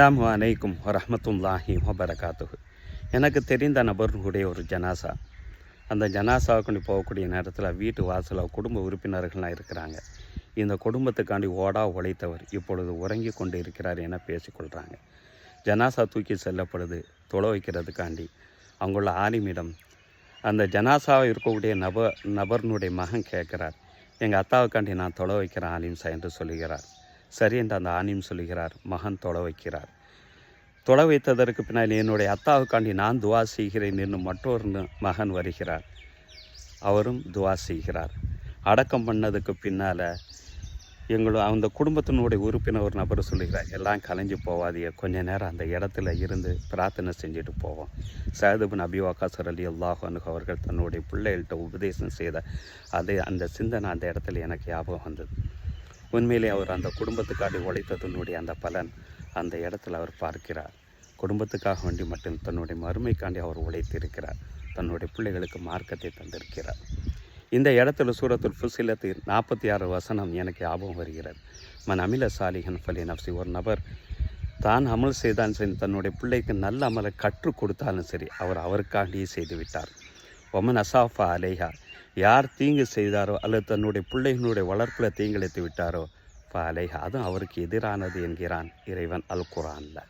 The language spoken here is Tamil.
அஸ்ஸலாமு அலைக்கும் வரஹ்மத்துல்லாஹி வபரகாத்துஹு. எனக்கு தெரிந்த நபர்களுடைய ஒரு ஜனாசா. அந்த ஜனாசாவுக்கு போகக்கூடிய நேரத்தில் வீட்டு வாசலில் குடும்ப உறுப்பினர்கள்லாம் இருக்கிறாங்க. இந்த குடும்பத்துக்காண்டி ஓடா உழைத்தவர் இப்பொழுது உறங்கி கொண்டு இருக்கிறார் என பேசிக்கொள்கிறாங்க. ஜனாசா தூக்கி செல்லப்படுது தொலை வைக்கிறதுக்காண்டி அங்குள்ள ஆலிமிடம் அந்த ஜனாசாவை இருக்கக்கூடிய நபர்னுடைய மகன் கேட்குறார், எங்கள் அத்தாவுக்காண்டி நான் தொலை வைக்கிறேன் ஆலிம் சார் என்று சொல்லுகிறார். சரி என்று அந்த ஆலிம் சொல்லுகிறார். மகன் தொலை வைக்கிறார். தொலை வைத்ததற்கு பின்னால் என்னுடைய அத்தாவுக்காண்டி நான் துவா செய்கிறேன் என்று மற்றொரு மகன் வருகிறார். அவரும் துவா செய்கிறார். அடக்கம் பண்ணதுக்கு பின்னால் அந்த குடும்பத்தினுடைய உறுப்பினர் ஒரு நபர் சொல்லுகிறார், எல்லாம் கலைஞ்சு போவாதிய, கொஞ்ச நேரம் அந்த இடத்துல இருந்து பிரார்த்தனை செஞ்சுட்டு போவோம். சஅத் இப்னு அபீ வக்காஸ் ரலியல்லாஹு அன்ஹு அவர்கள் தன்னுடைய பிள்ளைகள்கிட்ட உபதேசம் செய்த அந்த சிந்தனை அந்த இடத்துல எனக்கு ஞாபகம் வந்தது. உண்மையிலே அவர் அந்த குடும்பத்துக்காண்டி உழைத்ததனுடைய அந்த பலன் அந்த இடத்துல அவர் பார்க்கிறார். குடும்பத்துக்காக வேண்டி மட்டும் தன்னுடைய மறுமைக்காண்டி அவர் உழைத்திருக்கிறார். தன்னுடைய பிள்ளைகளுக்கு மார்க்கத்தை தந்திருக்கிறார். இந்த இடத்துல சூரத்துல் ஃபுஸ்ஸிலத் 46 வசனம் எனக்கு ஞாபகம் வருகிறது. மன் அமில சாலிஹன் ஃபலி நஃப்ஸி. ஒரு நபர் தான் அமல் செய்தான் சரி, தன்னுடைய பிள்ளைக்கு நல்ல அமலை கற்றுக் கொடுத்தாலும் சரி, அவர் அவருக்காண்டியே செய்து விட்டார். ஒமன் அசாஃபா அலேஹா. யார் தீங்கு செய்தாரோ அல்லது தன்னுடைய பிள்ளைகளுடைய வளர்ப்பில் தீங்கிழைத்து விட்டாரோ அலேஹா, அதுவும் அவருக்கு எதிரானது என்கிறான் இறைவன் அல் குர்ஆனில்.